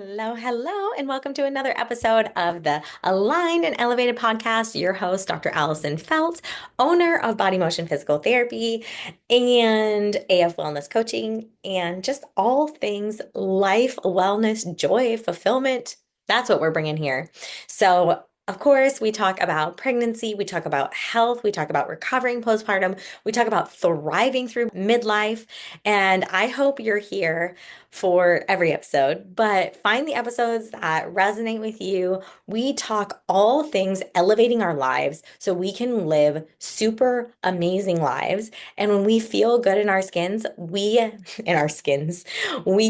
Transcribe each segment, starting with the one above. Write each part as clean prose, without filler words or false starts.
Hello, hello, and welcome to another episode of the Aligned and Elevated podcast. Your host, Dr. Allison Felt, owner of Body Motion Physical Therapy and AF Wellness Coaching, and just all things life, wellness, joy, fulfillment. That's what we're bringing here. So, of course, we talk about pregnancy, we talk about health, we talk about recovering postpartum, we talk about thriving through midlife, and I hope you're here for every episode, but find the episodes that resonate with you. We talk all things elevating our lives so we can live super amazing lives. And when we feel good in our skins, we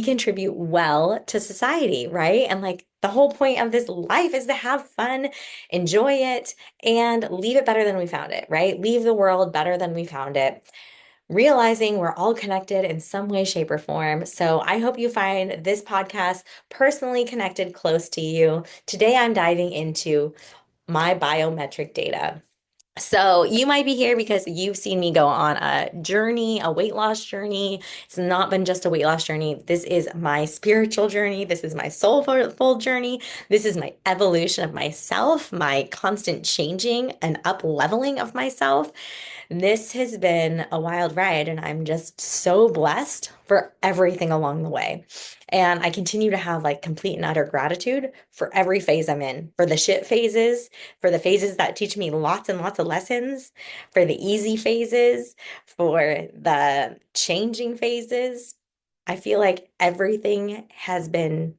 contribute well to society, right? And like the whole point of this life is to have fun, enjoy it, and leave it better than we found it, right? Leave the world better than we found it, realizing we're all connected in some way, shape, or form. So I hope you find this podcast personally connected close to you. Today, I'm diving into my biometric data. So you might be here because you've seen me go on a journey, a weight loss journey. It's not been just a weight loss journey. This is my spiritual journey. This is my soulful journey. This is my evolution of myself, my constant changing and up leveling of myself. This has been a wild ride, and I'm just so blessed for everything along the way. And I continue to have like complete and utter gratitude for every phase I'm in, for the shit phases, for the phases that teach me lots and lots of lessons, for the easy phases, for the changing phases. I feel like everything has been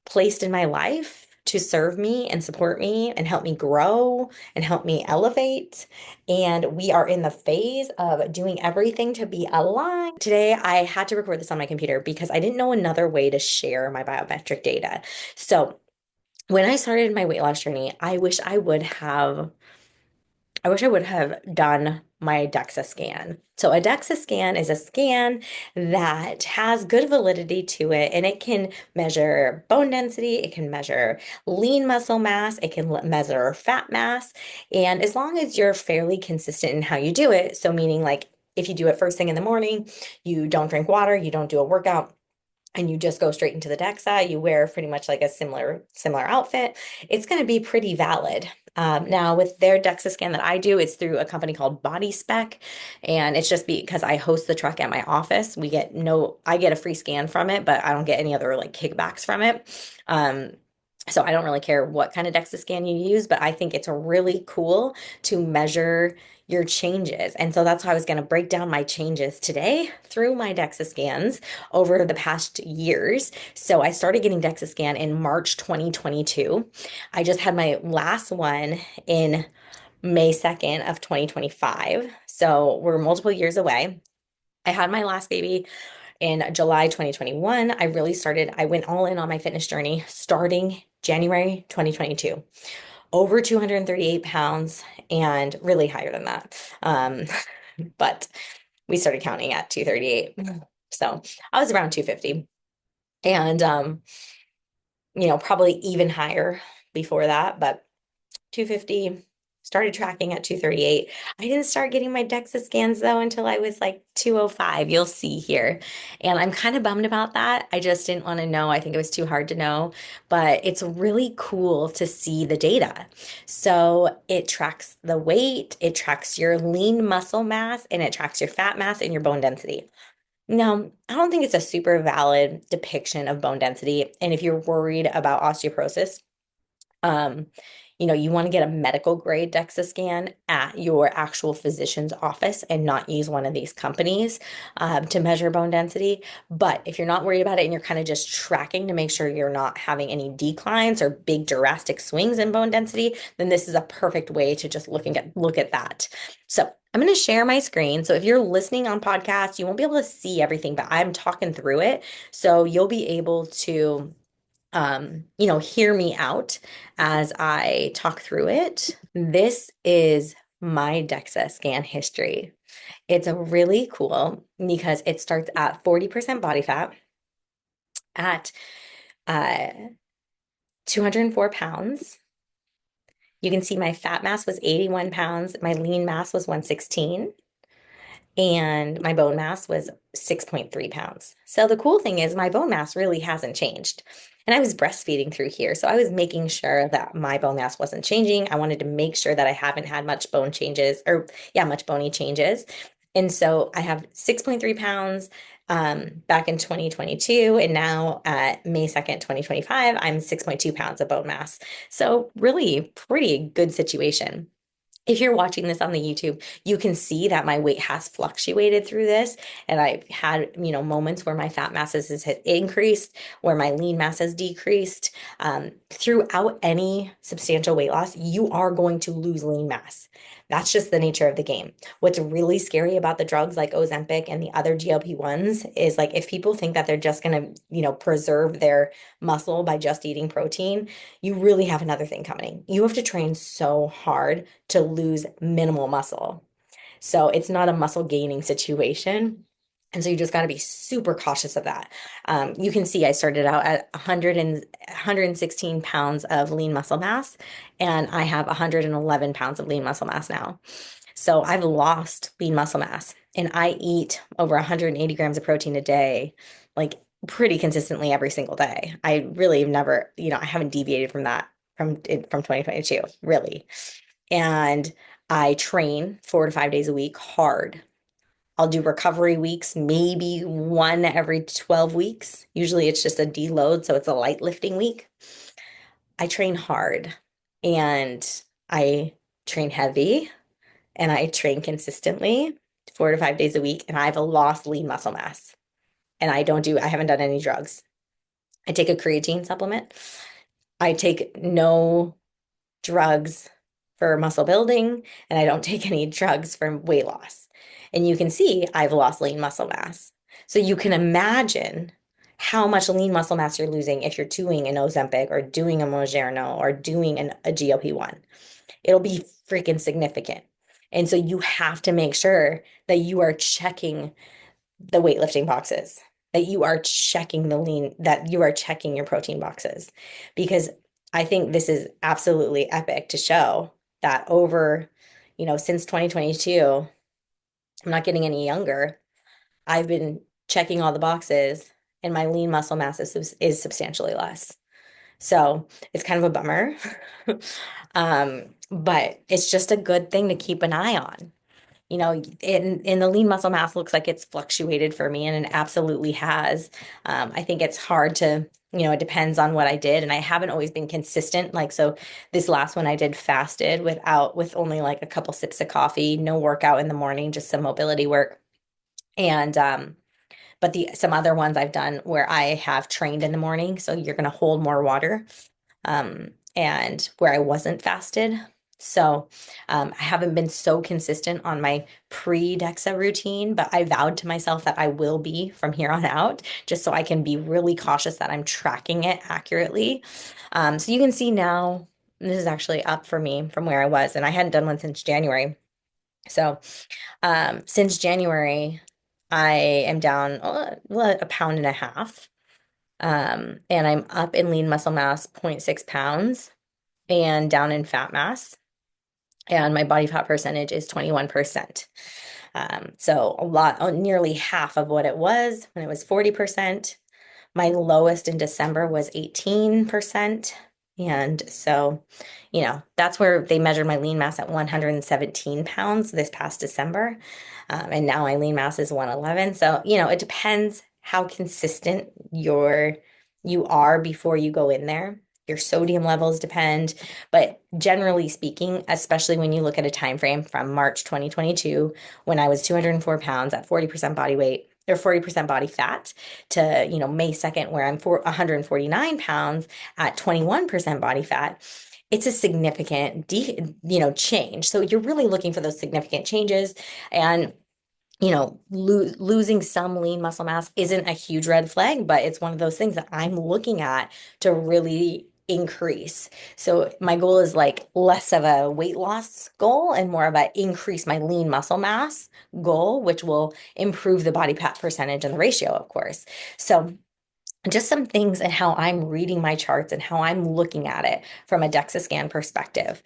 placed in my life to serve me and support me and help me grow and help me elevate. And we are in the phase of doing everything to be aligned. Today, I had to record this on my computer because I didn't know another way to share my biometric data. So when I started my weight loss journey, I wish I would have done my DEXA scan. So a DEXA scan is a scan that has good validity to it, and it can measure bone density, it can measure lean muscle mass, it can measure fat mass, and as long as you're fairly consistent in how you do it, so meaning like if you do it first thing in the morning, you don't drink water, you don't do a workout, and you just go straight into the DEXA, you wear pretty much like a similar outfit, it's going to be pretty valid. Now with their DEXA scan that I do, it's through a company called Body Spec, and it's just because I host the truck at my office. I get a free scan from it, but I don't get any other like kickbacks from it. Um, so I don't really care what kind of DEXA scan you use, but I think it's really cool to measure your changes. And so that's how I was going to break down my changes today through my DEXA scans over the past years. So I started getting DEXA scan in March 2022. I just had my last one in May 2nd of 2025. So we're multiple years away. I had my last baby in July 2021. I went all in on my fitness journey starting January 2022. Over 238 pounds and really higher than that. But we started counting at 238. So I was around 250. And probably even higher before that, but 250, started tracking at 238. I didn't start getting my DEXA scans though until I was like 205. You'll see here. And I'm kind of bummed about that. I just didn't want to know. I think it was too hard to know, but it's really cool to see the data. So it tracks the weight, it tracks your lean muscle mass, and it tracks your fat mass and your bone density. Now, I don't think it's a super valid depiction of bone density. And if you're worried about osteoporosis, um, you want to get a medical grade DEXA scan at your actual physician's office and not use one of these companies to measure bone density. But if you're not worried about it and you're kind of just tracking to make sure you're not having any declines or big drastic swings in bone density, then this is a perfect way to just look at that. So I'm going to share my screen. So if you're listening on podcasts, you won't be able to see everything, but I'm talking through it. So you'll be able to hear me out as I talk through it. This is my DEXA scan history. It's a really cool because it starts at 40% body fat at uh, 204 pounds. You can see my fat mass was 81 pounds. My lean mass was 116. and my bone mass was 6.3 pounds. So the cool thing is my bone mass really hasn't changed. And I was breastfeeding through here. So I was making sure that my bone mass wasn't changing. I wanted to make sure that I haven't had much bone changes or, yeah, much bony changes. And so I have 6.3 pounds back in 2022. And now at May 2nd, 2025, I'm 6.2 pounds of bone mass. So really pretty good situation. If you're watching this on the YouTube, you can see that my weight has fluctuated through this. And I've had, moments where my fat masses has increased, where my lean mass has decreased. Throughout any substantial weight loss, you are going to lose lean mass. That's just the nature of the game. What's really scary about the drugs like Ozempic and the other GLP-1s is like if people think that they're just going to, preserve their muscle by just eating protein, you really have another thing coming. You have to train so hard to lose minimal muscle. So it's not a muscle gaining situation. And so you just got to be super cautious of that. You can see I started out at 116 pounds of lean muscle mass, and I have 111 pounds of lean muscle mass now. So I've lost lean muscle mass, and I eat over 180 grams of protein a day, like pretty consistently every single day. I really have never, I haven't deviated from that from 2022, really. And I train 4 to 5 days a week hard. I'll do recovery weeks, maybe one every 12 weeks. Usually it's just a deload, so it's a light lifting week. I train hard and I train heavy and I train consistently 4 to 5 days a week, and I've lost lean muscle mass. And I haven't done any drugs. I take a creatine supplement. I take no drugs for muscle building, and I don't take any drugs for weight loss. And you can see I've lost lean muscle mass. So you can imagine how much lean muscle mass you're losing if you're doing an Ozempic or doing a Mounjaro or doing a GLP-1. It'll be freaking significant. And so you have to make sure that you are checking the weightlifting boxes, that you are checking that you are checking your protein boxes. Because I think this is absolutely epic to show that since 2022, I'm not getting any younger. I've been checking all the boxes and my lean muscle mass is substantially less. So it's kind of a bummer. But it's just a good thing to keep an eye on. In the lean muscle mass looks like it's fluctuated for me, and it absolutely has. I think it's hard to, it depends on what I did, and I haven't always been consistent. Like, so this last one I did fasted with only like a couple sips of coffee, no workout in the morning, just some mobility work. And, but some other ones I've done where I have trained in the morning, so you're going to hold more water, and where I wasn't fasted. So I haven't been so consistent on my pre-DEXA routine, but I vowed to myself that I will be from here on out, just so I can be really cautious that I'm tracking it accurately. So you can see now, this is actually up for me from where I was, and I hadn't done one since January. So since January, I am down a pound and a half. And I'm up in lean muscle mass 0.6 pounds and down in fat mass. And my body fat percentage is 21%. So nearly half of what it was when it was 40%. My lowest in December was 18%. And so, that's where they measured my lean mass at 117 pounds this past December. And now my lean mass is 111. So, it depends how consistent you are before you go in there. Your sodium levels depend, but generally speaking, especially when you look at a time frame from March 2022, when I was 204 pounds at 40% body weight or 40% body fat, to May 2nd, where I'm 149 pounds at 21% body fat, it's a significant change. So you're really looking for those significant changes, and losing some lean muscle mass isn't a huge red flag, but it's one of those things that I'm looking at to really increase. So my goal is like less of a weight loss goal and more of a increase my lean muscle mass goal, which will improve the body fat percentage and the ratio, of course. So just some things and how I'm reading my charts and how I'm looking at it from a DEXA scan perspective.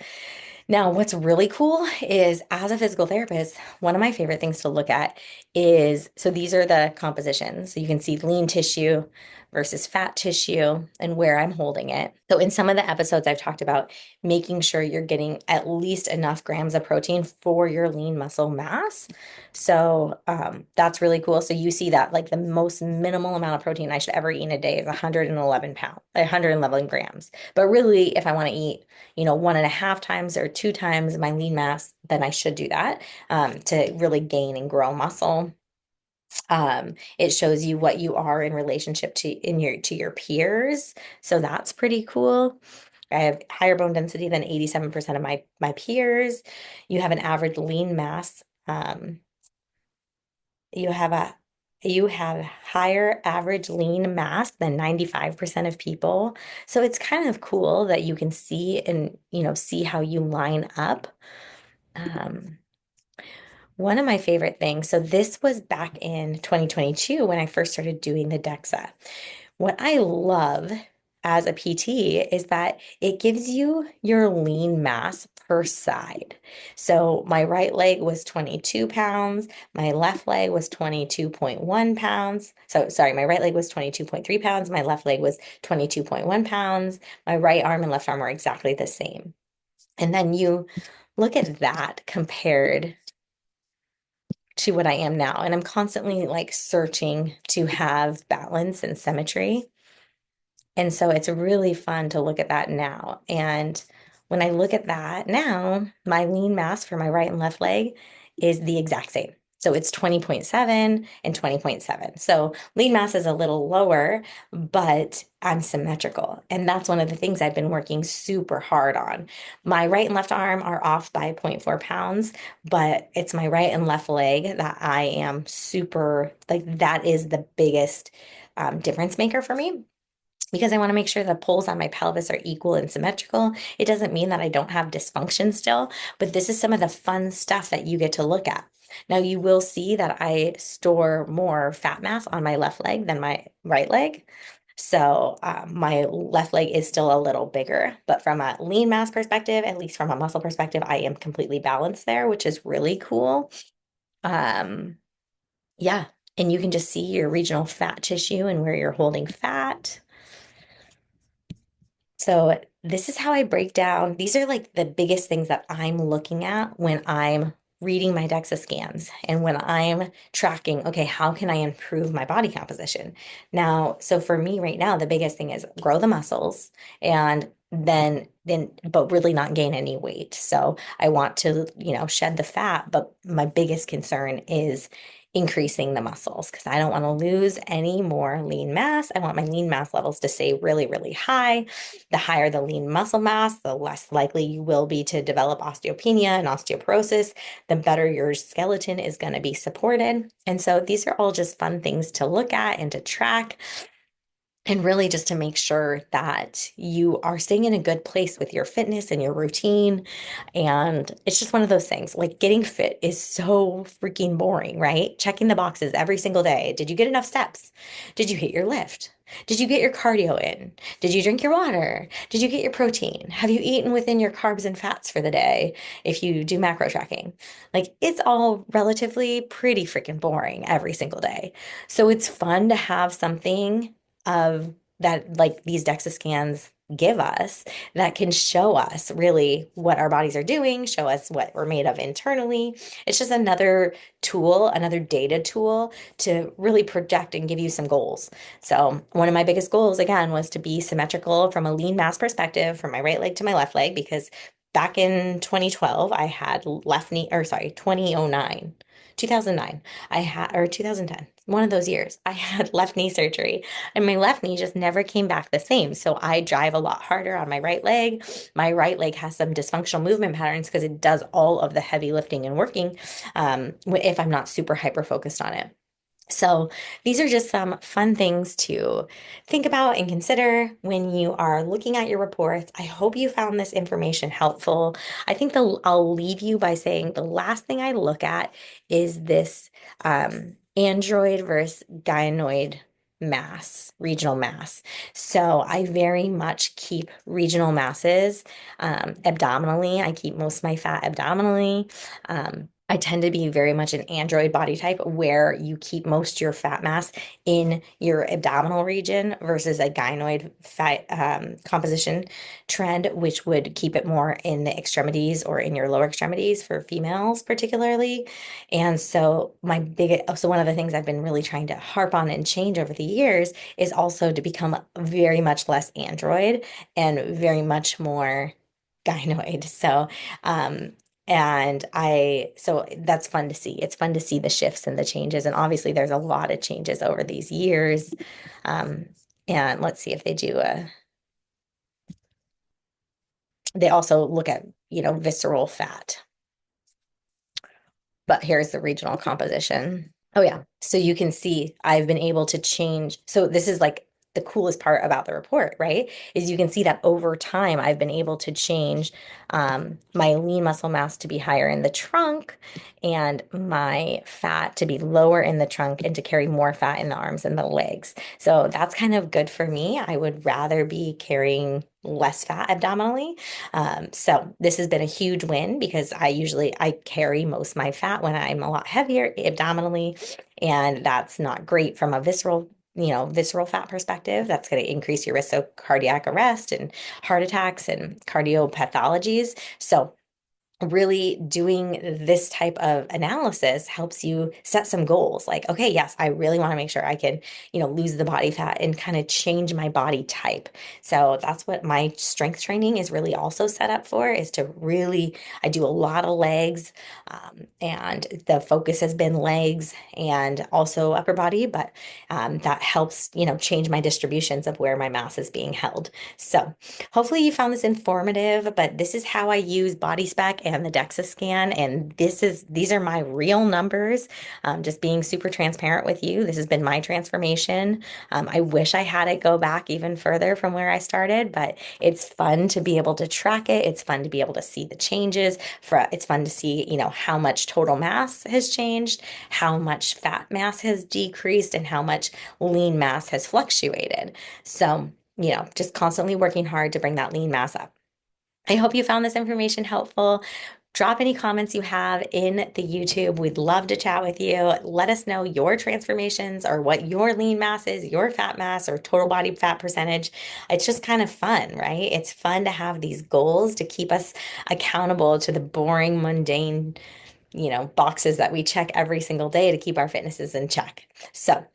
Now, what's really cool is as a physical therapist, one of my favorite things to look at is so these are the compositions. So you can see lean tissue versus fat tissue and where I'm holding it. So in some of the episodes, I've talked about making sure you're getting at least enough grams of protein for your lean muscle mass. So that's really cool. So you see that like the most minimal amount of protein I should ever eat in a day is 111 pounds, 111 grams. But really, if I want to eat 1.5 times or 2 times my lean mass, then I should do that to really gain and grow muscle. It shows you what you are in relationship to your peers. So that's pretty cool. I have higher bone density than 87% of my peers. You have an average lean mass. You have a you have higher average lean mass than 95% of people. So it's kind of cool that you can see and see how you line up. Um, One of my favorite things, so this was back in 2022 when I first started doing the DEXA. What I love as a PT is that it gives you your lean mass per side. So my right leg was 22 pounds, my left leg was 22.1 pounds. So sorry, my right leg was 22.3 pounds, my left leg was 22.1 pounds. My right arm and left arm were exactly the same. And then you look at that compared to what I am now. And I'm constantly like searching to have balance and symmetry. And so it's really fun to look at that now. And when I look at that now, my lean mass for my right and left leg is the exact same. So it's 20.7 and 20.7. So lean mass is a little lower, but I'm symmetrical. And that's one of the things I've been working super hard on. My right and left arm are off by zero point 0.4 pounds, but it's my right and left leg that I am super, like, that is the biggest difference maker for me because I want to make sure the pulls on my pelvis are equal and symmetrical. It doesn't mean that I don't have dysfunction still, but this is some of the fun stuff that you get to look at. Now, you will see that I store more fat mass on my left leg than my right leg. So my left leg is still a little bigger, but from a lean mass perspective, at least from a muscle perspective, I am completely balanced there, which is really cool. Um, yeah, and you can just see your regional fat tissue and where you're holding fat. So this is how I break down. These are like the biggest things that I'm looking at when I'm reading my DEXA scans and when I'm tracking, okay, how can I improve my body composition? Now, so for me right now, the biggest thing is grow the muscles and then but really not gain any weight. So I want to, shed the fat, but my biggest concern is increasing the muscles because I don't want to lose any more lean mass. I want my lean mass levels to stay really, really high. The higher the lean muscle mass, the less likely you will be to develop osteopenia and osteoporosis, the better your skeleton is going to be supported. And so these are all just fun things to look at and to track. And really just to make sure that you are staying in a good place with your fitness and your routine. And it's just one of those things. Like getting fit is so freaking boring, right? Checking the boxes every single day. Did you get enough steps? Did you hit your lift? Did you get your cardio in? Did you drink your water? Did you get your protein? Have you eaten within your carbs and fats for the day if you do macro tracking? Like it's all relatively pretty freaking boring every single day. So it's fun to have something of that like these DEXA scans give us that can show us really what our bodies are doing, show us what we're made of internally. It's just another tool, another data tool to really project and give you some goals. So, one of my biggest goals again was to be symmetrical from a lean mass perspective from my right leg to my left leg because back in 2012 I had left knee or sorry, 2009. 2009, I had, or 2010, one of those years, I had left knee surgery and my left knee just never came back the same. So I drive a lot harder on my right leg. My right leg has some dysfunctional movement patterns because it does all of the heavy lifting and working if I'm not super hyper focused on it. So these are just some fun things to think about and consider when you are looking at your reports. I hope you found this information helpful. I think I'll leave you by saying the last thing I look at is this android versus gynoid mass, regional mass. So I very much keep regional masses abdominally. I keep most of my fat abdominally. I tend to be very much an android body type where you keep most of your fat mass in your abdominal region versus a gynoid fat composition trend, which would keep it more in the extremities or in your lower extremities for females, particularly. And so so one of the things I've been really trying to harp on and change over the years is also to become very much less android and very much more gynoid. So that's fun to see. It's fun to see the shifts and the changes. And obviously there's a lot of changes over these years. Um, and let's see if they do they also look at, visceral fat. But here's the regional composition. Oh yeah. So you can see I've been able to change. So this is like the coolest part about the report, right? Is you can see that over time I've been able to change my lean muscle mass to be higher in the trunk and my fat to be lower in the trunk and to carry more fat in the arms and the legs. So that's kind of good for me. I would rather be carrying less fat abdominally. So this has been a huge win because I carry most of my fat when I'm a lot heavier abdominally, and that's not great from a visceral fat perspective. That's going to increase your risk of cardiac arrest and heart attacks and cardiopathologies. So really doing this type of analysis helps you set some goals like, okay, yes, I really want to make sure I can, lose the body fat and kind of change my body type. So that's what my strength training is really also set up for, is to really, I do a lot of legs, and the focus has been legs and also upper body, but that helps, change my distributions of where my mass is being held. So hopefully you found this informative, but this is how I use body spec and the DEXA scan. And these are my real numbers. Just being super transparent with you. This has been my transformation. I wish I had it go back even further from where I started, but it's fun to be able to track it. It's fun to be able to see the changes. It's fun to see, how much total mass has changed, how much fat mass has decreased, and how much lean mass has fluctuated. So, just constantly working hard to bring that lean mass up. I hope you found this information helpful. Drop any comments you have in the YouTube. We'd love to chat with you. Let us know your transformations or what your lean mass is, your fat mass, or total body fat percentage. It's just kind of fun, right? It's fun to have these goals to keep us accountable to the boring, mundane, boxes that we check every single day to keep our fitnesses in check. So,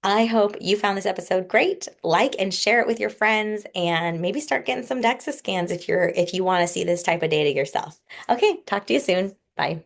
I hope you found this episode great. Like and share it with your friends and maybe start getting some DEXA scans if you want to see this type of data yourself. Okay, talk to you soon. Bye.